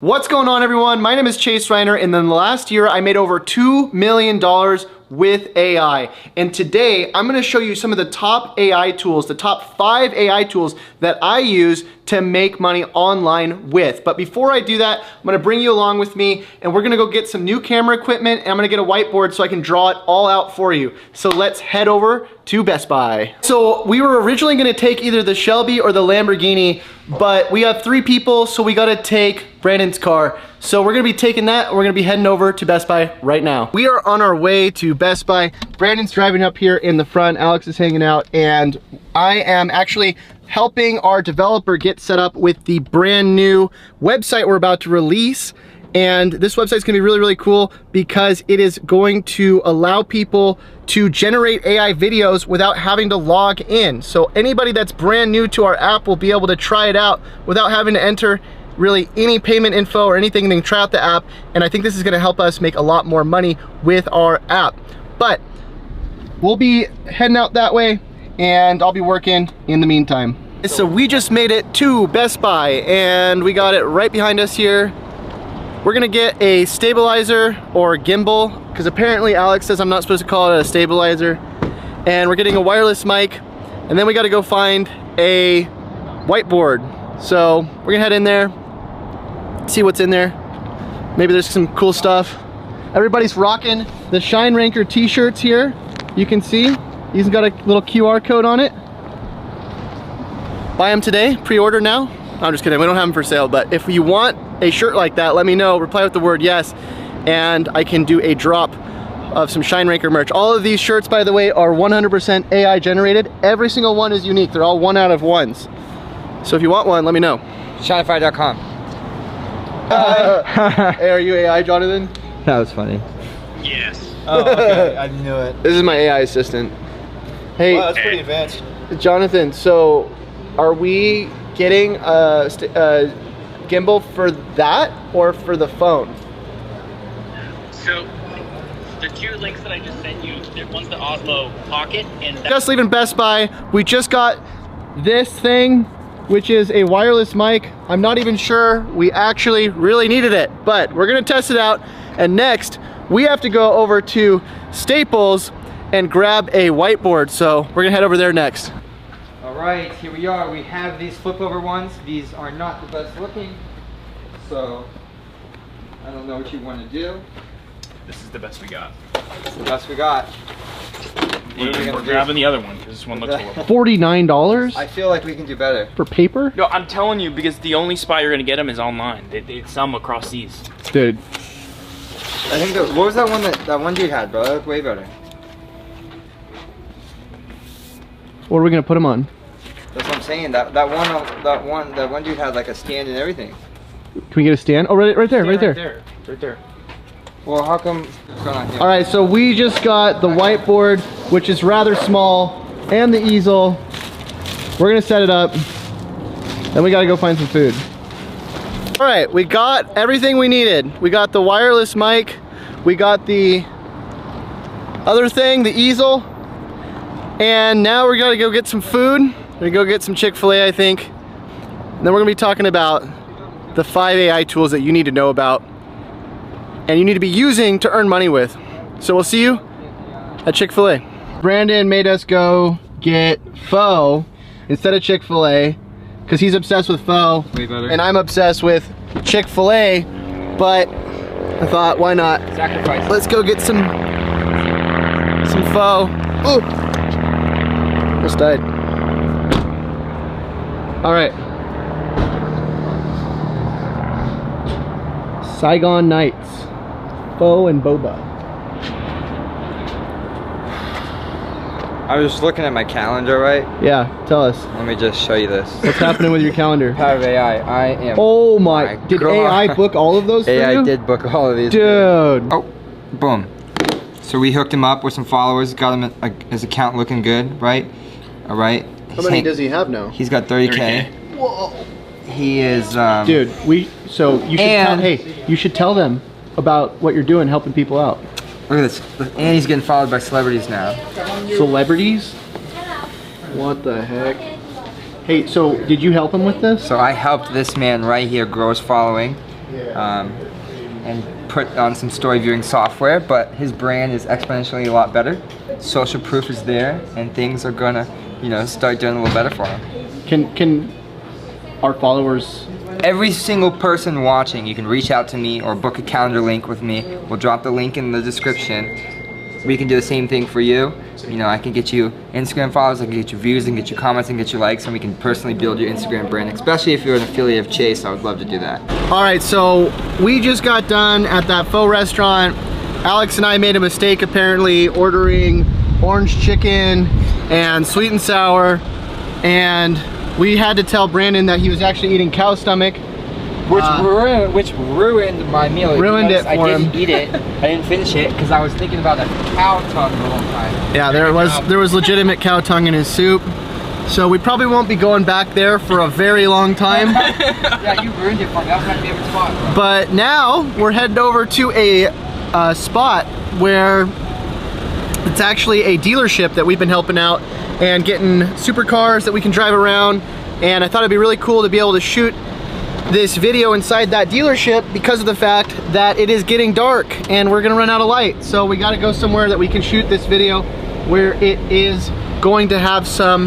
What's going on, everyone? My name is Chase Reiner, and in the last year I made over $2 million with AI. And today I'm gonna show you some of the top AI tools, the top 5 AI tools that I use to make money online with. But before I do that, I'm gonna bring you along with me, and we're gonna go get some new camera equipment, and I'm gonna get a whiteboard so I can draw it all out for you. So let's head over to Best Buy. So we were originally gonna take either the Shelby or the Lamborghini, but we have 3 people, so we gotta take Brandon's car. So we're gonna be taking that, and we're gonna be heading over to Best Buy right now. We are on our way to Best Buy. Brandon's driving up here in the front, Alex is hanging out, and I am actually helping our developer get set up with the brand new website we're about to release. And this website's gonna be really, really cool because it is going to allow people to generate AI videos without having to log in. So anybody that's brand new to our app will be able to try it out without having to enter really any payment info or anything. They can try out the app, and I think this is gonna help us make a lot more money with our app. But we'll be heading out that way, and I'll be working in the meantime. So we just made it to Best Buy, and we got it right behind us here. We're gonna get a stabilizer or a gimbal, because apparently Alex says I'm not supposed to call it a stabilizer. And we're getting a wireless mic, and then we gotta go find a whiteboard. So we're gonna head in there, see what's in there. Maybe there's some cool stuff. Everybody's rocking the Shine Ranker t-shirts here. You can see, these got a little QR code on it. Buy them today, pre-order now. I'm just kidding, we don't have them for sale, but if you want a shirt like that, let me know, reply with the word yes, and I can do a drop of some Shine Ranker merch. All of these shirts, by the way, are 100% AI generated. Every single one is unique, they're all 1 out of 1s. So if you want one, let me know. Shopify.com. Hey, are you AI, Jonathan? That was funny. Yes. Oh, okay. I knew it. This is my AI assistant. Hey, Wow, that's pretty advanced. Jonathan, so are we getting a gimbal for that or for the phone? So the 2 links that I just sent you, one's the Osmo Pocket, and Just leaving Best Buy, we just got this thing, which is a wireless mic. I'm not even sure we actually really needed it, but we're gonna test it out. And next, we have to go over to Staples and grab a whiteboard. So we're gonna head over there next. All right, here we are. We have these flip over ones. These are not the best looking. So I don't know what you want to do. This is the best we got. It's the best we got. We're grabbing the other one because this one looks a little. $49 I feel like we can do better. for paper? No, I'm telling you, because the only spot you're gonna get them is online. They sell them across these. Dude, I think what was that one that one dude had, bro? That looked way better. what are we gonna put them on? That's what I'm saying. That one dude had like a stand and everything. Can we get a stand? Oh, right there, right there. Right there. Well, how come? What's going on here? All right, so we just got the whiteboard, which is rather small, and the easel. We're gonna set it up, then we gotta go find some food. All right, we got everything we needed. We got the wireless mic, we got the other thing, the easel, and now we're gonna go get some food. We're gonna go get some Chick-fil-A, I think. And then we're gonna be talking about the 5 AI tools that you need to know about and you need to be using to earn money with. So we'll see you at Chick-fil-A. Brandon made us go get pho instead of Chick-fil-A because he's obsessed with pho. Way better. And I'm obsessed with Chick-fil-A, but I thought, why not? Sacrifice. Let's go get some pho. Ooh, almost died. All right. Saigon Nights, pho and boba. I was just looking at my calendar, right? Yeah, tell us. Let me just show you this. What's happening with your calendar? Power of AI. I am. Oh my, did God. AI book all of those for you? AI did book all of these. Dude. Oh, boom. So we hooked him up with some followers, got him his account looking good, right? All right. How many does he have now? He's got 30K. Whoa. He is. Dude, so you should hey, you should tell them about what you're doing, helping people out. Look at this. And he's getting followed by celebrities now. Celebrities? What the heck? Hey, so did you help him with this? So I helped this man right here grow his following, and put on some story viewing software, but his brand is exponentially a lot better. Social proof is there, and things are gonna, you know, start doing a little better for him. Can our followers? Every single person watching, you can reach out to me or book a calendar link with me. We'll drop the link in the description. We can do the same thing for you. You know, I can get you Instagram followers, I can get you views, and get you comments, and get you likes, and we can personally build your Instagram brand, especially if you're an affiliate of Chase. I would love to do that. All right, so we just got done at that faux restaurant. Alex and I made a mistake apparently ordering orange chicken and sweet and sour, and we had to tell Brandon that he was actually eating cow stomach. Which ruined my meal. Ruined it for him. I didn't eat it. I didn't finish it because I was thinking about that cow tongue the whole time. Yeah, there was legitimate cow tongue in his soup. So we probably won't be going back there for a very long time. Yeah, you ruined it for me. That was my favorite spot, bro. But now we're heading over to a spot where it's actually a dealership that we've been helping out and getting supercars that we can drive around. And I thought it'd be really cool to be able to shoot this video inside that dealership because of the fact that it is getting dark and we're gonna run out of light. So we gotta go somewhere that we can shoot this video where it is going to have some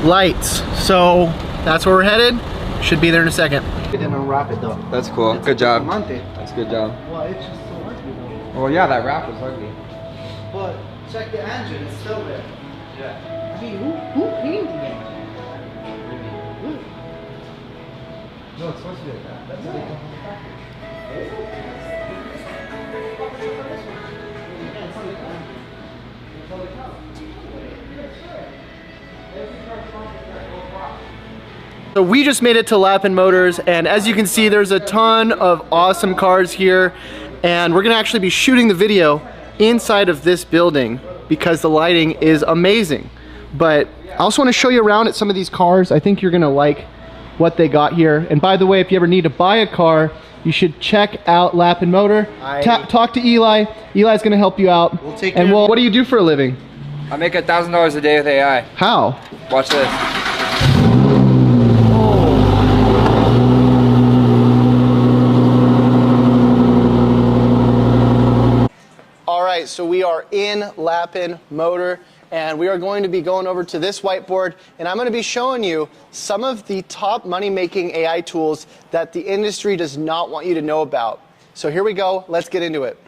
lights. So that's where we're headed. Should be there in a second. We didn't unwrap it though. That's cool. Good job. That's a good job. Well, it's just so ugly though. Well, yeah, that wrap was ugly. But check the engine, it's still there. Yeah. I mean, who cleaned the engine? No, it's supposed to be like that. That's how they come from the factory. So we just made it to Lapin Motors, and as you can see, there's a ton of awesome cars here, and we're gonna actually be shooting the video inside of this building because the lighting is amazing. But I also want to show you around at some of these cars. I think you're gonna like what they got here. And by the way, if you ever need to buy a car, you should check out Lapin Motor. Talk to Eli. Eli's gonna help you out. We'll take and care. what do you do for a living? I make $1,000 a day with AI. How? Watch this. All right, so we are in Lapin Motor, and we are going to be going over to this whiteboard, and I'm going to be showing you some of the top money-making AI tools that the industry does not want you to know about. So here we go. Let's get into it.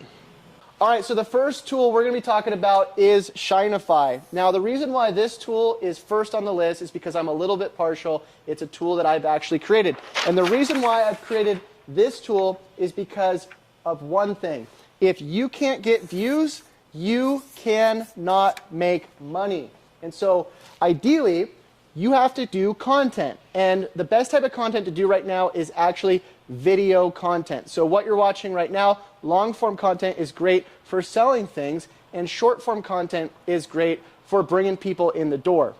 All right, so the first tool we're going to be talking about is Shinify. Now, the reason why this tool is first on the list is because I'm a little bit partial. It's a tool that I've actually created. And the reason why I've created this tool is because of one thing. If you can't get views, you cannot make money. And so ideally, you have to do content. And the best type of content to do right now is actually video content. So what you're watching right now, long form content is great for selling things, and short form content is great for bringing people in the door.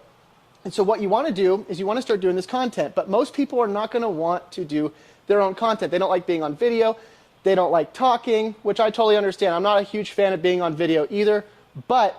And so what you want to do is you want to start doing this content, but most people are not going to want to do their own content. They don't like being on video. They don't like talking, which I totally understand. I'm not a huge fan of being on video either, but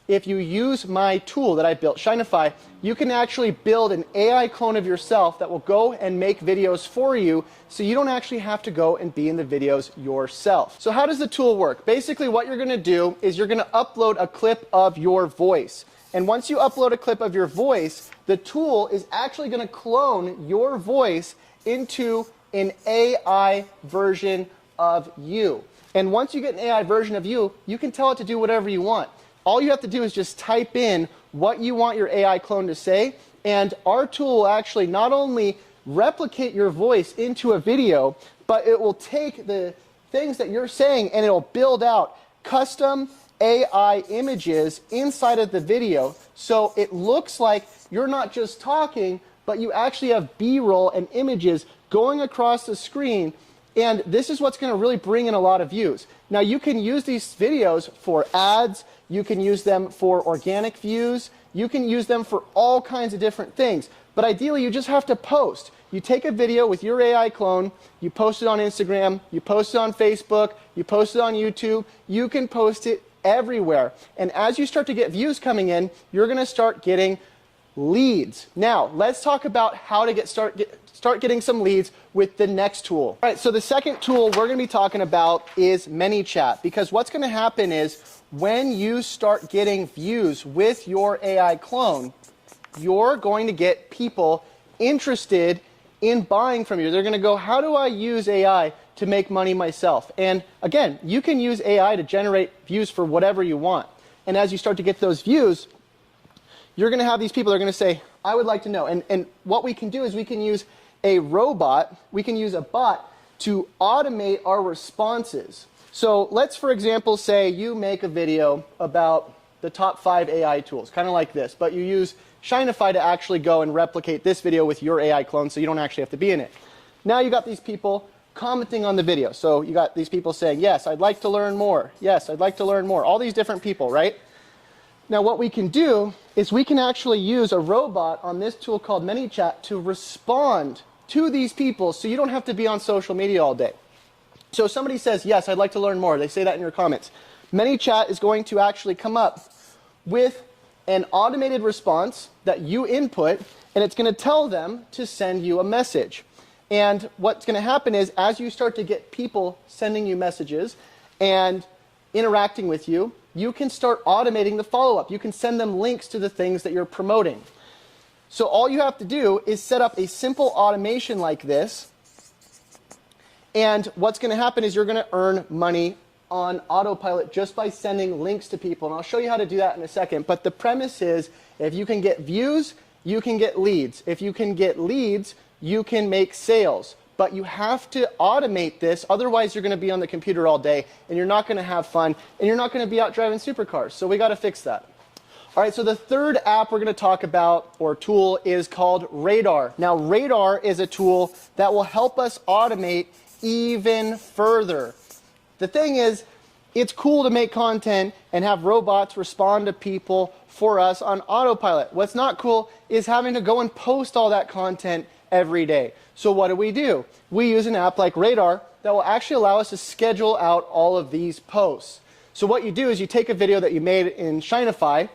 if you use my tool that I built, Shinify, you can actually build an AI clone of yourself that will go and make videos for you, so you don't actually have to go and be in the videos yourself. So how does the tool work? Basically, what you're gonna do is you're gonna upload a clip of your voice. And once you upload a clip of your voice, the tool is actually gonna clone your voice into an AI version of you. And once you get an AI version of you, you can tell it to do whatever you want. All you have to do is just type in what you want your AI clone to say, and our tool will actually not only replicate your voice into a video, but it will take the things that you're saying and it'll build out custom AI images inside of the video, so it looks like you're not just talking, but you actually have B-roll and images going across the screen. And this is what's going to really bring in a lot of views. Now, you can use these videos for ads, you can use them for organic views, you can use them for all kinds of different things. But ideally, you just have to post. You take a video with your AI clone, you post it on Instagram, you post it on Facebook, you post it on YouTube, you can post it everywhere. And as you start to get views coming in, you're going to start getting leads. Now, let's talk about how to get start getting some leads with the next tool. All right, so the second tool we're gonna be talking about is ManyChat, because what's gonna happen is when you start getting views with your AI clone, you're going to get people interested in buying from you. They're gonna go, how do I use AI to make money myself? And again, you can use AI to generate views for whatever you want. And as you start to get those views, you're gonna have these people that are gonna say, I would like to know. And what we can do is we can use a robot, we can use a bot to automate our responses. So let's, for example, say you make a video about the top 5 AI tools, kind of like this, but you use Shinify to actually go and replicate this video with your AI clone so you don't actually have to be in it. Now you got these people commenting on the video. So you got these people saying, yes, I'd like to learn more. Yes, I'd like to learn more. All these different people, right? Now what we can do is we can actually use a robot on this tool called ManyChat to respond to these people so you don't have to be on social media all day. So if somebody says, yes, I'd like to learn more, they say that in your comments. ManyChat is going to actually come up with an automated response that you input, and it's going to tell them to send you a message. And what's going to happen is as you start to get people sending you messages and interacting with you, you can start automating the follow-up. You can send them links to the things that you're promoting. So all you have to do is set up a simple automation like this, and what's going to happen is you're going to earn money on autopilot just by sending links to people. And I'll show you how to do that in a second. But the premise is if you can get views, you can get leads. If you can get leads, you can make sales. But you have to automate this, otherwise you're going to be on the computer all day and you're not going to have fun and you're not going to be out driving supercars. So we got to fix that. All right, so the third app we're going to talk about, or tool, is called Radar. Now Radar is a tool that will help us automate even further. The thing is, it's cool to make content and have robots respond to people for us on autopilot. What's not cool is having to go and post all that content every day. So what do? We use an app like Radar that will actually allow us to schedule out all of these posts. So what you do is you take a video that you made in Shinify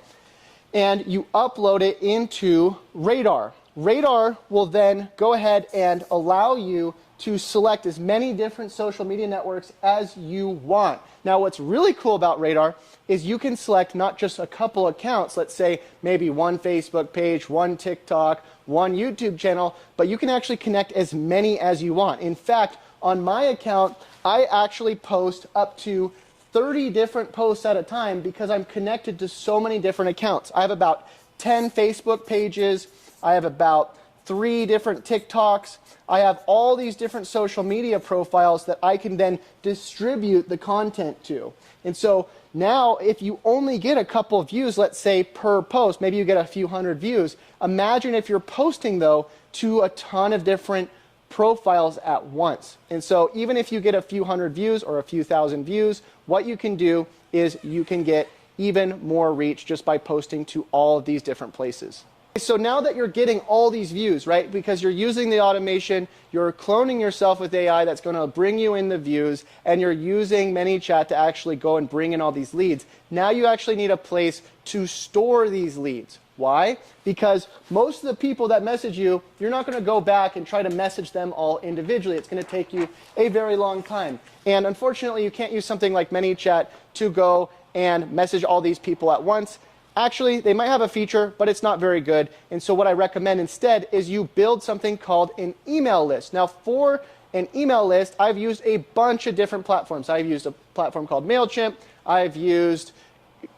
and you upload it into Radar. Radar will then go ahead and allow you to select as many different social media networks as you want. Now what's really cool about Radar is you can select not just a couple accounts, let's say maybe one Facebook page, one TikTok, one YouTube channel, but you can actually connect as many as you want. In fact, on my account, I actually post up to 30 different posts at a time because I'm connected to so many different accounts. I have about 10 Facebook pages, I have about 3 different TikToks, I have all these different social media profiles that I can then distribute the content to. And so now if you only get a couple of views, let's say per post, maybe you get a few hundred views. Imagine if you're posting though to a ton of different profiles at once. And so even if you get a few hundred views or a few thousand views, what you can do is you can get even more reach just by posting to all of these different places. So now that you're getting all these views, right, because you're using the automation, you're cloning yourself with AI that's going to bring you in the views, and you're using ManyChat to actually go and bring in all these leads, now you actually need a place to store these leads. Why? Because most of the people that message you, you're not going to go back and try to message them all individually. It's going to take you a very long time. And unfortunately, you can't use something like ManyChat to go and message all these people at once. Actually, they might have a feature, but it's not very good. And so what I recommend instead is you build something called an email list. Now for an email list, I've used a bunch of different platforms. I've used a platform called MailChimp. I've used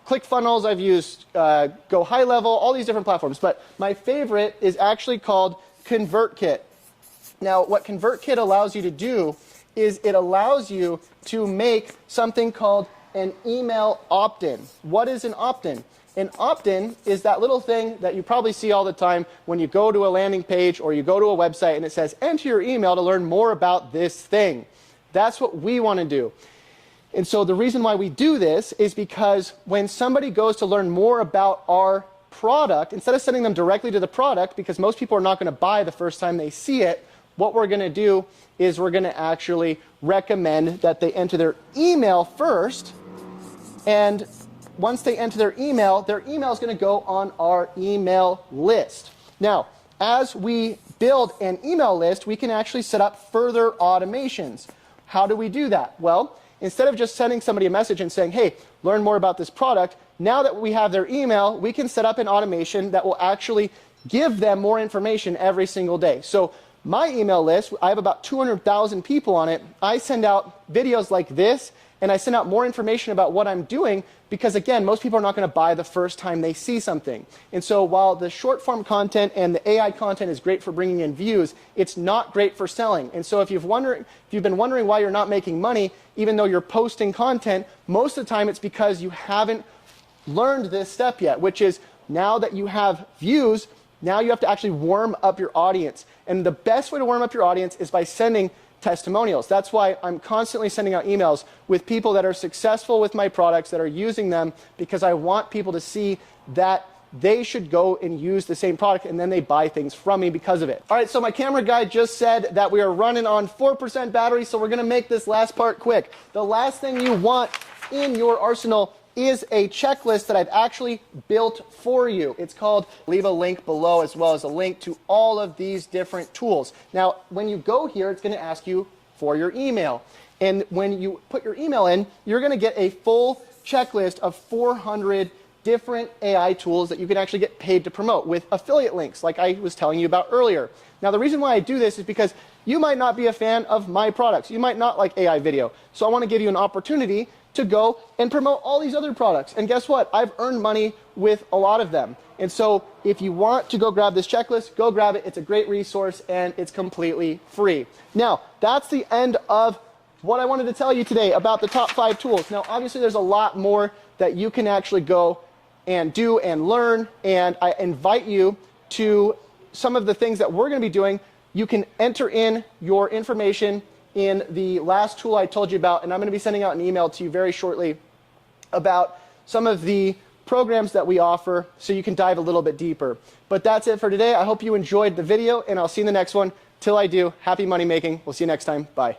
ClickFunnels. I've used Go High Level, all these different platforms. But my favorite is actually called ConvertKit. Now what ConvertKit allows you to do is it allows you to make something called an email opt-in. What is an opt-in? An opt-in is that little thing that you probably see all the time when you go to a landing page or you go to a website and it says, enter your email to learn more about this thing. That's what we want to do. And so the reason why we do this is because when somebody goes to learn more about our product, instead of sending them directly to the product, because most people are not going to buy the first time they see it, what we're going to do is we're going to actually recommend that they enter their email first, and once they enter their email is going to go on our email list. Now, as we build an email list, we can actually set up further automations. How do we do that? Well, instead of just sending somebody a message and saying, hey, learn more about this product, now that we have their email, we can set up an automation that will actually give them more information every single day. So my email list, I have about 200,000 people on it. I send out videos like this, and I send out more information about what I'm doing because, again, most people are not going to buy the first time they see something. And so while the short form content and the AI content is great for bringing in views, it's not great for selling. And so if you've been wondering why you're not making money, even though you're posting content, most of the time it's because you haven't learned this step yet, which is now that you have views, now you have to actually warm up your audience. And the best way to warm up your audience is by sending testimonials. That's why I'm constantly sending out emails with people that are successful with my products, that are using them, because I want people to see that they should go and use the same product, and then they buy things from me because of it. All right, so my camera guy just said that we are running on 4% battery, so we're gonna make this last part quick. The last thing you want in your arsenal is a checklist that I've actually built for you. It's called, leave a link below as well as a link to all of these different tools. Now, when you go here, it's going to ask you for your email. And when you put your email in, you're going to get a full checklist of 400 different AI tools that you can actually get paid to promote with affiliate links, like I was telling you about earlier. Now, the reason why I do this is because you might not be a fan of my products. You might not like AI video. So I want to give you an opportunity to go and promote all these other products. And guess what? I've earned money with a lot of them. And so if you want to go grab this checklist, go grab it. It's a great resource and it's completely free. Now, that's the end of what I wanted to tell you today about the top 5 tools. Now, obviously there's a lot more that you can actually go and do and learn. And I invite you to some of the things that we're going to be doing. You can enter in your information in the last tool I told you about, and I'm going to be sending out an email to you very shortly about some of the programs that we offer so you can dive a little bit deeper. But that's it for today. I hope you enjoyed the video, and I'll see you in the next one. Till I do, happy money making. We'll see you next time. Bye.